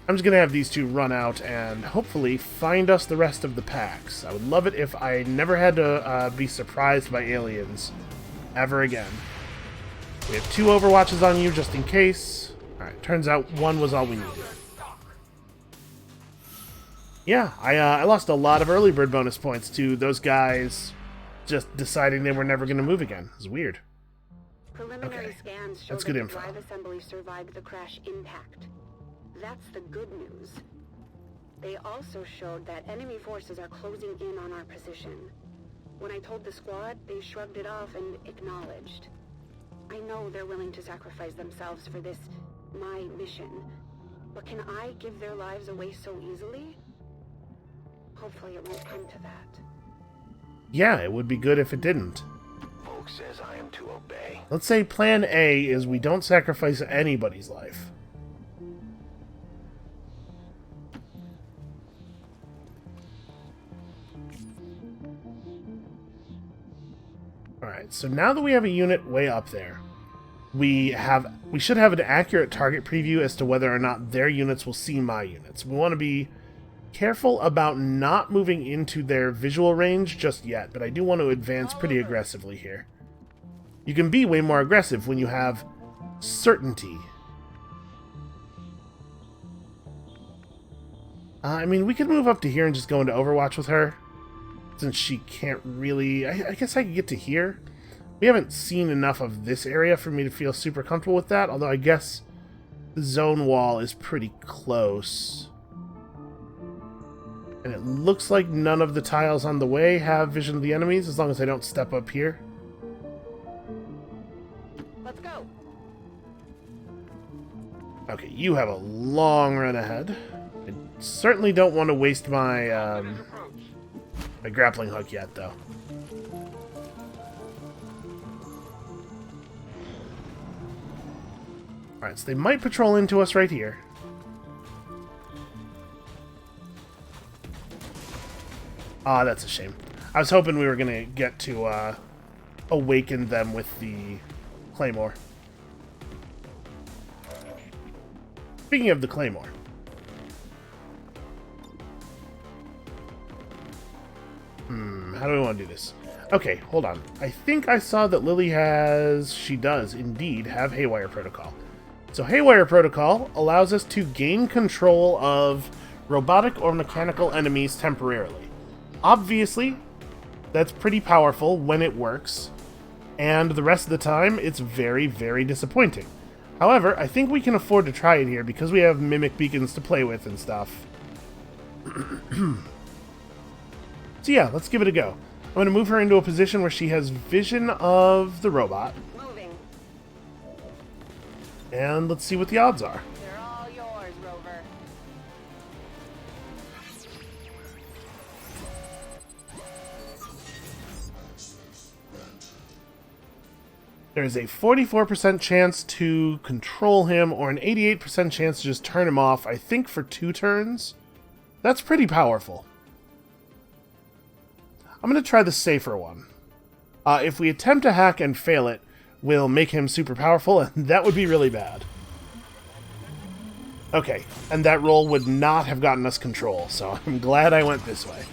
I'm just going to have these two run out and hopefully find us the rest of the packs. I would love it if I never had to be surprised by aliens ever again. We have 2 Overwatches on you just in case. Alright, turns out 1 was all we needed. Yeah, I lost a lot of early bird bonus points to those guys just deciding they were never going to move again. It's weird. Preliminary scans show That's that good the info. drive assembly survived the crash impact. That's the good news. They also showed that enemy forces are closing in on our position. When I told the squad, they shrugged it off and acknowledged. I know they're willing to sacrifice themselves for this, my mission. But can I give their lives away so easily? Hopefully it won't come to that. Yeah, it would be good if it didn't. Volk says I am to obey. Let's say plan A is we don't sacrifice anybody's life. Alright, so now that we have a unit way up there, we should have an accurate target preview as to whether or not their units will see my units. We want to be careful about not moving into their visual range just yet, but I do want to advance pretty aggressively here. You can be way more aggressive when you have certainty. I mean, we could move up to here and just go into Overwatch with her, since she can't really... I guess I could get to here. We haven't seen enough of this area for me to feel super comfortable with that, although I guess the zone wall is pretty close. And it looks like none of the tiles on the way have vision of the enemies, as long as I don't step up here. Let's go. Okay, you have a long run ahead. I certainly don't want to waste my my grappling hook yet, though. Alright, so they might patrol into us right here. Ah, that's a shame. I was hoping we were going to get to awaken them with the Claymore. Speaking of the Claymore. How do we want to do this? Okay, hold on. I think I saw that Lily has... She does, indeed, have Haywire Protocol. So Haywire Protocol allows us to gain control of robotic or mechanical enemies temporarily. Obviously, that's pretty powerful when it works, and the rest of the time, it's very, very disappointing. However, I think we can afford to try it here because we have mimic beacons to play with and stuff. So yeah, let's give it a go. I'm going to move her into a position where she has vision of the robot. Moving. And let's see what the odds are. They're all yours, Rover. There's a 44% chance to control him, or an 88% chance to just turn him off, I think for 2 turns. That's pretty powerful. I'm going to try the safer one. If we attempt to hack and fail it, we'll make him super powerful, and that would be really bad. Okay, and that roll would not have gotten us control, so I'm glad I went this way.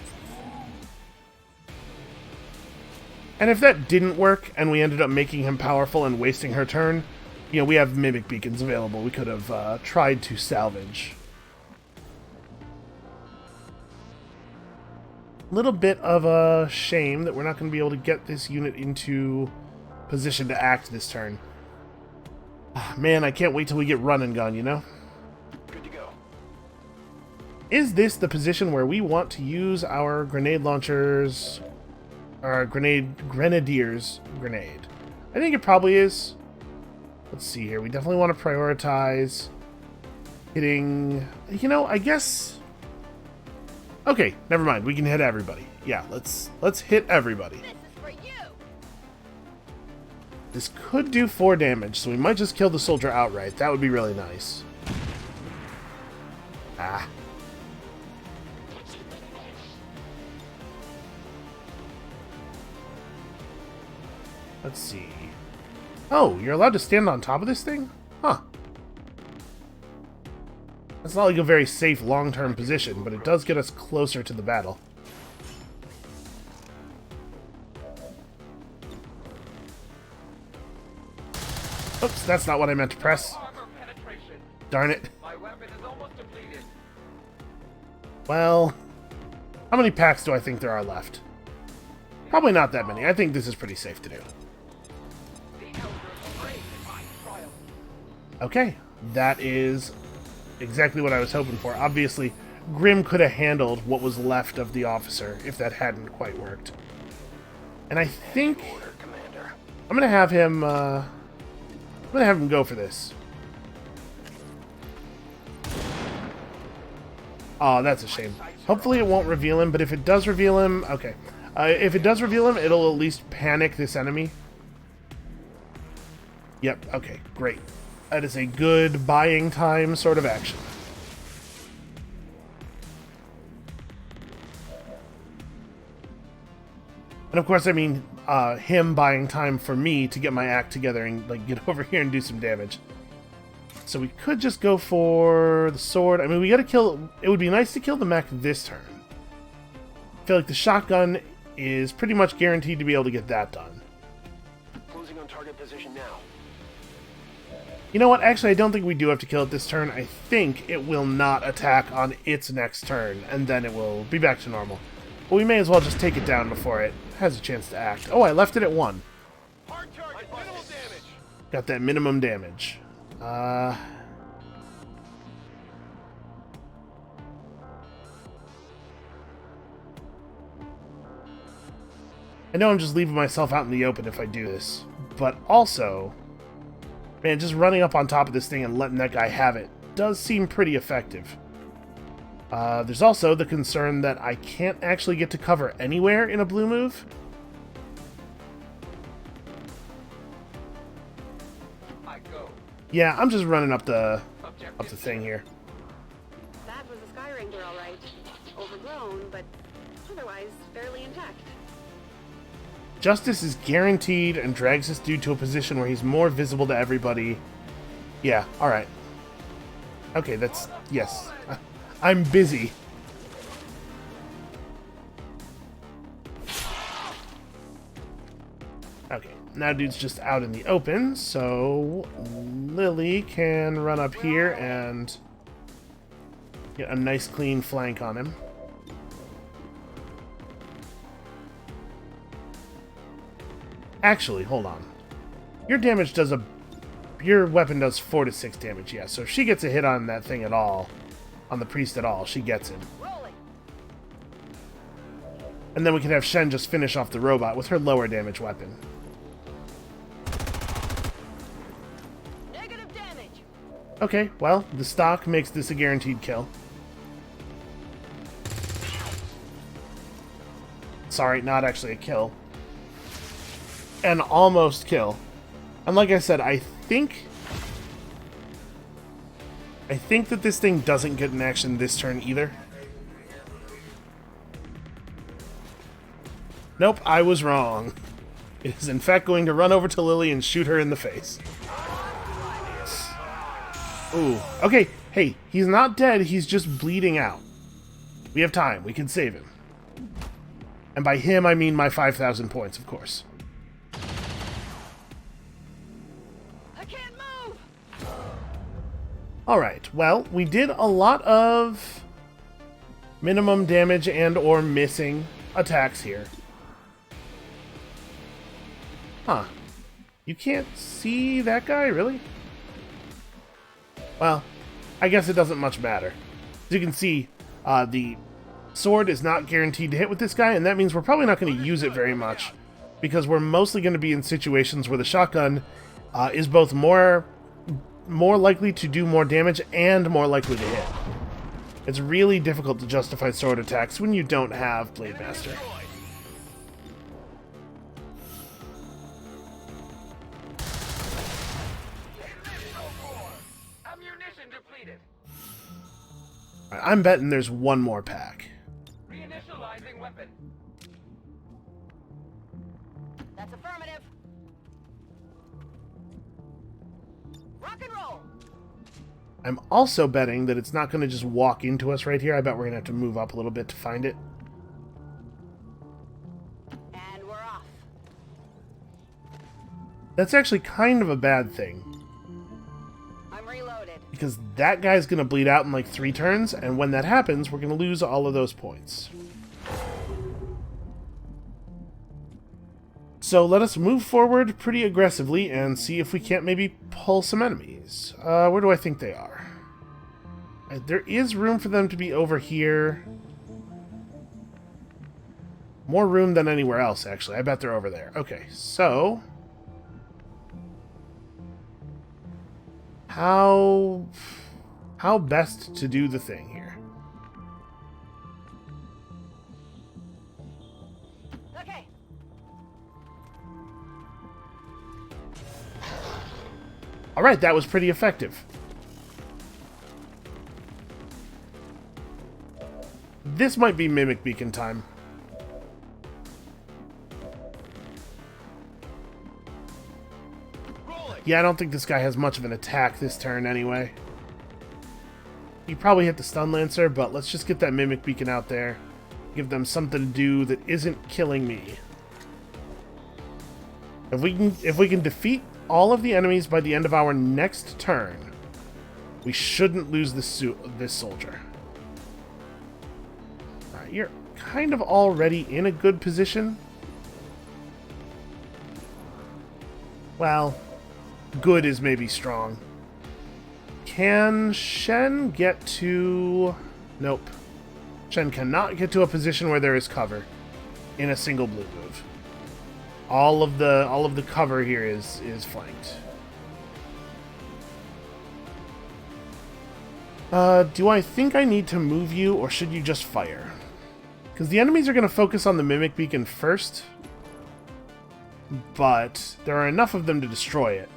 And if that didn't work, and we ended up making him powerful and wasting her turn, you know, we have mimic beacons available. We could have tried to salvage. Little bit of a shame that we're not going to be able to get this unit into position to act this turn. Man, I can't wait till we get run and gun, you know? Good to go. Is this the position where we want to use our grenade launchers, our grenadier's grenade? I think it probably is. Let's see here. We definitely want to prioritize hitting, you know, I guess... Okay, never mind. We can hit everybody. Yeah, let's hit everybody. This is for you. This could do 4 damage, so we might just kill the soldier outright. That would be really nice. Ah. Let's see. Oh, you're allowed to stand on top of this thing? Huh. That's not like a very safe long-term position, but it does get us closer to the battle. Oops, that's not what I meant to press. Darn it. My weapon is almost depleted. Well, how many packs do I think there are left? Probably not that many. I think this is pretty safe to do. The elders prayed in my trial. Okay, that is exactly what I was hoping for. Obviously, Grim could have handled what was left of the officer if that hadn't quite worked. And I think Order, Commander. I'm gonna have him go for this. Oh, that's a shame. Hopefully it won't reveal him, but if it does reveal him, okay. If it does reveal him, it'll at least panic this enemy. Yep, okay, great. That is a good buying time sort of action. And of course, I mean, him buying time for me to get my act together and like get over here and do some damage. So we could just go for the sword. I mean, we gotta kill... It would be nice to kill the mech this turn. I feel like the shotgun is pretty much guaranteed to be able to get that done. Closing on target position now. You know what? Actually, I don't think we do have to kill it this turn. I think it will not attack on its next turn, and then it will be back to normal. But we may as well just take it down before it has a chance to act. Oh, I left it at 1. Hard target, minimal damage. Got that minimum damage. I know I'm just leaving myself out in the open if I do this, but also, Man, just running up on top of this thing and letting that guy have it does seem pretty effective. There's also the concern that I can't actually get to cover anywhere in a blue move. I go. Yeah, I'm just running up the thing here. That was a Sky Ranger, all right. Overgrown, but otherwise fairly intact. Justice is guaranteed and drags this dude to a position where he's more visible to everybody. Yeah, alright. Okay, that's... yes. I'm busy. Okay, now dude's just out in the open, so Lily can run up here and get a nice clean flank on him. Actually, hold on. Your weapon does 4 to 6 damage, yeah, so if she gets a hit on that thing at all, on the priest at all, she gets him. And then we can have Shen just finish off the robot with her lower damage weapon. Negative damage. Okay, well, the stock makes this a guaranteed kill. Sorry, not actually a kill. An almost kill. And like I said, I think that this thing doesn't get an action this turn either. Nope, I was wrong. It is in fact going to run over to Lily and shoot her in the face. Ooh, okay, hey, he's not dead, he's just bleeding out. We have time, we can save him. And by him, I mean my 5,000 points, of course. Alright, well, we did a lot of minimum damage and or missing attacks here. Huh. You can't see that guy, really? Well, I guess it doesn't much matter. As you can see, the sword is not guaranteed to hit with this guy, and that means we're probably not going to use it very much, because we're mostly going to be in situations where the shotgun is both more likely to do more damage and more likely to hit. It's really difficult to justify sword attacks when you don't have Blade Master. Ammunition depleted. Right, I'm betting there's one more pack. Reinitializing weapon. That's affirmative. Rock and roll. I'm also betting that it's not going to just walk into us right here. I bet we're going to have to move up a little bit to find it. And we're off. That's actually kind of a bad thing, I'm reloaded. because that guy's going to bleed out in like 3 turns, and when that happens, we're going to lose all of those points. So let us move forward pretty aggressively and see if we can't maybe pull some enemies. Where do I think they are? There is room for them to be over here. More room than anywhere else, actually. I bet they're over there. Okay, so... How best to do the thing here? Okay. Alright, that was pretty effective. This might be Mimic Beacon time. Yeah, I don't think this guy has much of an attack this turn anyway. He probably hit the Stun Lancer, but let's just get that Mimic Beacon out there. Give them something to do that isn't killing me. If we can defeat all of the enemies by the end of our next turn, we shouldn't lose this soldier. Alright, you're kind of already in a good position. Well, good is maybe strong. Can Shen get to... Nope. Shen cannot get to a position where there is cover in a single blue move. All of the cover here is flanked. Do I think I need to move you, or should you just fire? Because the enemies are going to focus on the Mimic Beacon first, but there are enough of them to destroy it.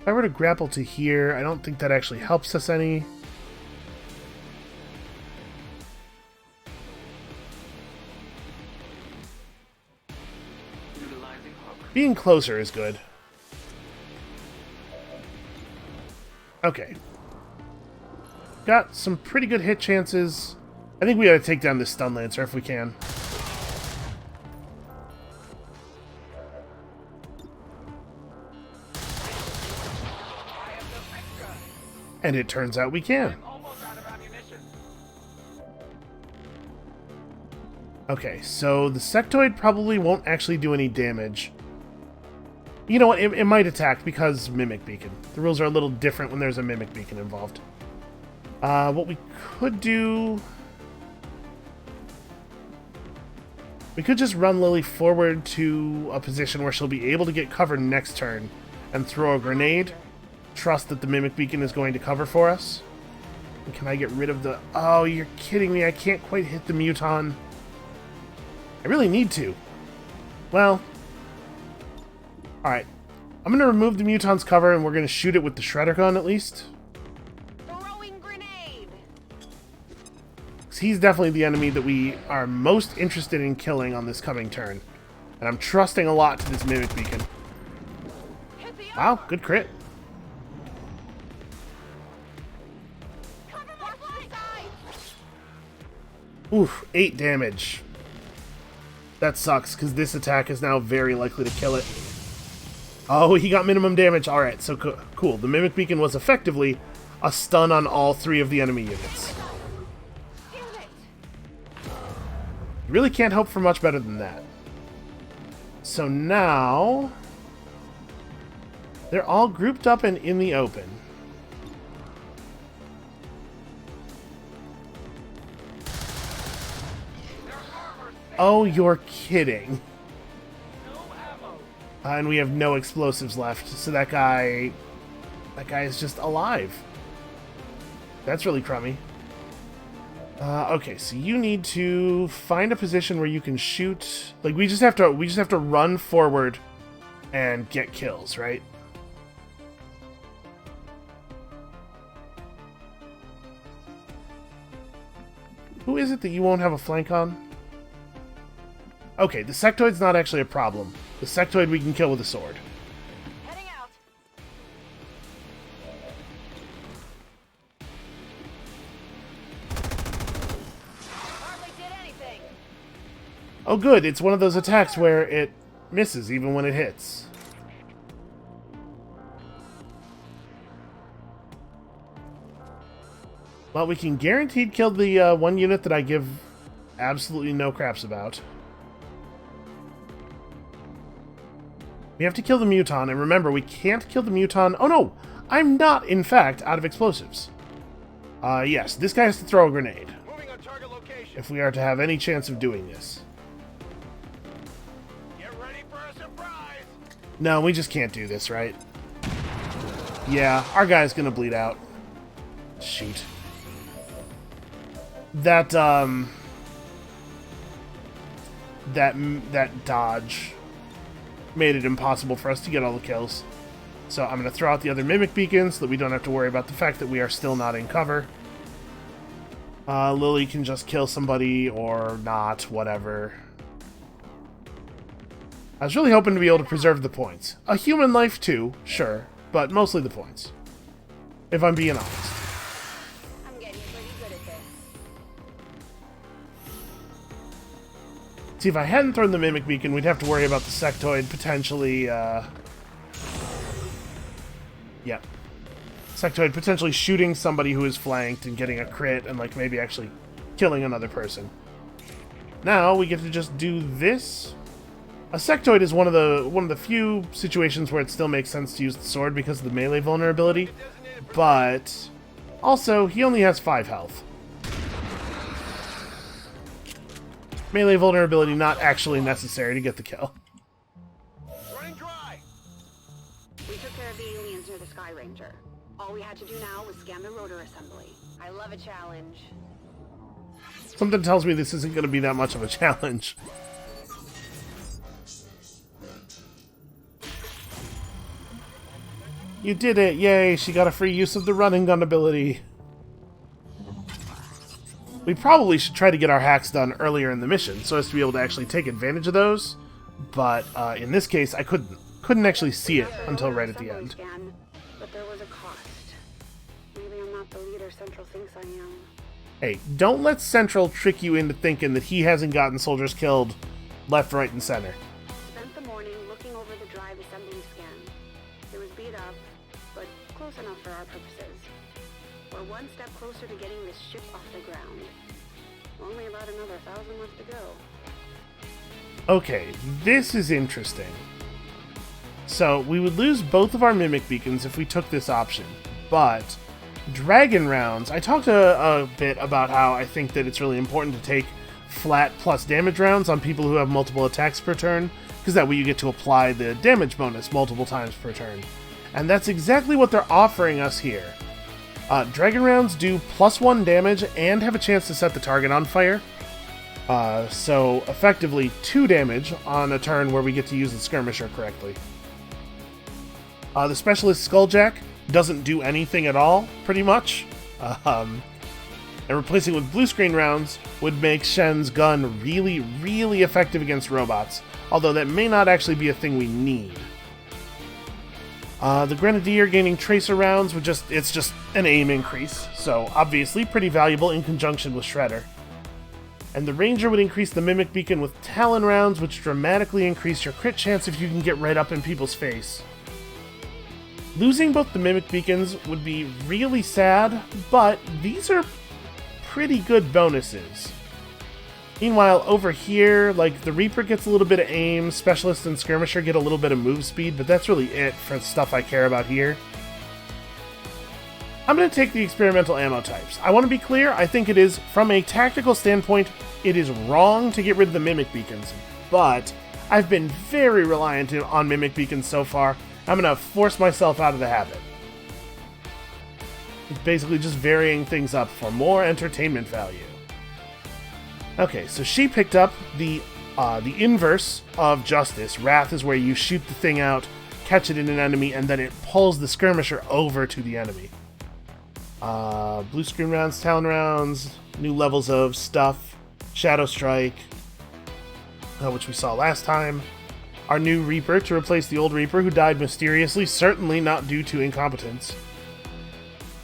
If I were to grapple to here, I don't think that actually helps us any. Being closer is good. Okay. Got some pretty good hit chances. I think we gotta take down this Stun Lancer if we can. And it turns out we can. Okay, so the Sectoid probably won't actually do any damage. You know what, it might attack because Mimic Beacon. The rules are a little different when there's a Mimic Beacon involved. What we could do... We could just run Lily forward to a position where she'll be able to get cover next turn and throw a grenade. Trust that the Mimic Beacon is going to cover for us. And can I get rid of the... Oh, you're kidding me. I can't quite hit the Muton. I really need to. Well... Alright. I'm going to remove the Muton's cover and we're going to shoot it with the Shredder gun at least. Throwing grenade. 'Cause he's definitely the enemy that we are most interested in killing on this coming turn. And I'm trusting a lot to this Mimic Beacon. Wow, good crit. Oof, 8 damage. That sucks, because this attack is now very likely to kill it. Oh, he got minimum damage. Alright, so cool. The Mimic Beacon was effectively a stun on all 3 of the enemy units. You really can't hope for much better than that. So now... They're all grouped up and in the open. Oh, you're kidding. And we have no explosives left, so that guy is just alive. That's really crummy. Okay, so you need to find a position where you can shoot. Like we just have to run forward and get kills, right? Who is it that you won't have a flank on? Okay, the Sectoid's not actually a problem. The Sectoid we can kill with a sword. Heading out. Hardly did anything. Oh good, it's one of those attacks where it misses even when it hits. Well, we can guaranteed kill the one unit that I give absolutely no craps about. We have to kill the Muton, and remember, we can't kill the Muton... Oh no! I'm not, in fact, out of explosives. Yes, this guy has to throw a grenade. Moving on target location. If we are to have any chance of doing this. Get ready for a surprise. No, we just can't do this, right? Yeah, our guy's gonna bleed out. Shoot. That dodge made it impossible for us to get all the kills. So I'm going to throw out the other Mimic Beacons so that we don't have to worry about the fact that we are still not in cover. Lily can just kill somebody or not, whatever. I was really hoping to be able to preserve the points. A human life too, sure, but mostly the points. If I'm being honest. I'm getting pretty good at this. See, if I hadn't thrown the Mimic Beacon, we'd have to worry about the Sectoid potentially, yeah. Sectoid potentially shooting somebody who is flanked and getting a crit and, like, maybe actually killing another person. Now, we get to just do this. A Sectoid is one of the few situations where it still makes sense to use the sword because of the melee vulnerability, but also, he only has 5 health. Melee vulnerability not actually necessary to get the kill. Running dry. We took care of the aliens near the Sky Ranger. All we had to do now was scan the rotor assembly. I love a challenge. Something tells me this isn't going to be that much of a challenge. You did it! Yay! She got a free use of the running gun ability. We probably should try to get our hacks done earlier in the mission, so as to be able to actually take advantage of those. But in this case, I couldn't actually see it until right at the end. Scan, but there was a cost. Maybe I'm not the leader Central thinks I am. Hey, don't let Central trick you into thinking that he hasn't gotten soldiers killed left, right, and center. Spent the morning looking over the drive assembly scan. It was beat up, but close enough for our purposes. We're one step closer to getting this ship off the ground. Only about another 1,000 left to go. Okay, this is interesting. So, we would lose both of our Mimic Beacons if we took this option, but Dragon Rounds, I talked a bit about how I think that it's really important to take flat plus damage rounds on people who have multiple attacks per turn, because that way you get to apply the damage bonus multiple times per turn. And that's exactly what they're offering us here. Dragon Rounds do +1 damage and have a chance to set the target on fire. So effectively 2 damage on a turn where we get to use the Skirmisher correctly. The Specialist Skulljack doesn't do anything at all, pretty much. And replacing with blue screen rounds would make Shen's gun really, really effective against robots, although that may not actually be a thing we need. The Grenadier gaining tracer rounds it's just an aim increase, so obviously pretty valuable in conjunction with Shredder. And the Ranger would increase the Mimic Beacon with Talon rounds, which dramatically increase your crit chance if you can get right up in people's face. Losing both the Mimic Beacons would be really sad, but these are pretty good bonuses. Meanwhile, over here, like, the Reaper gets a little bit of aim, Specialist and Skirmisher get a little bit of move speed, but that's really it for stuff I care about here. I'm going to take the experimental ammo types. I want to be clear, I think it is, from a tactical standpoint, it is wrong to get rid of the Mimic Beacons, but I've been very reliant on Mimic Beacons so far. I'm going to force myself out of the habit. It's basically just varying things up for more entertainment value. Okay, so she picked up the inverse of Justice. Wrath is where you shoot the thing out, catch it in an enemy, and then it pulls the Skirmisher over to the enemy. Blue screen rounds, Talon rounds, new levels of stuff, Shadow Strike, which we saw last time. Our new Reaper to replace the old Reaper who died mysteriously, certainly not due to incompetence.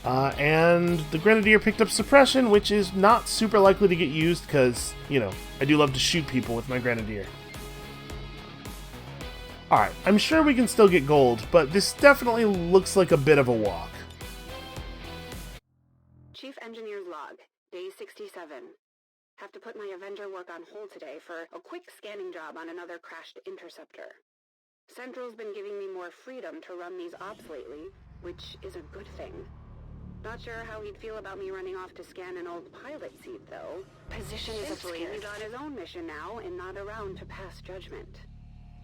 And the Grenadier picked up Suppression, which is not super likely to get used because, you know, I do love to shoot people with my Grenadier. Alright, I'm sure we can still get gold, but this definitely looks like a bit of a walk. Chief Engineer's log, day 67. Have to put my Avenger work on hold today for a quick scanning job on another crashed interceptor. Central's been giving me more freedom to run these ops lately, which is a good thing. Not sure how he'd feel about me running off to scan an old pilot seat, though. Position is afraid he's on his own mission now and not around to pass judgment.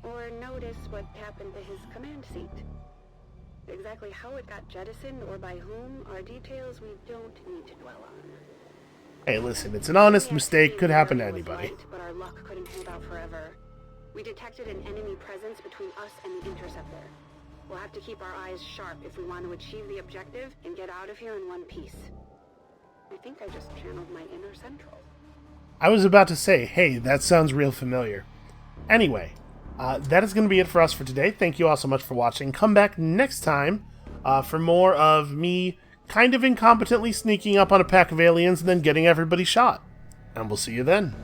Or notice what happened to his command seat. Exactly how it got jettisoned or by whom are details we don't need to dwell on. Hey, listen, it's an honest mistake, could happen to anybody. But our luck couldn't hold out forever. We detected an enemy presence between us and the interceptor. We'll have to keep our eyes sharp if we want to achieve the objective and get out of here in one piece. I think I just channeled my inner Central. I was about to say, hey, that sounds real familiar. Anyway, that is going to be it for us for today. Thank you all so much for watching. Come back next time for more of me kind of incompetently sneaking up on a pack of aliens and then getting everybody shot. And we'll see you then.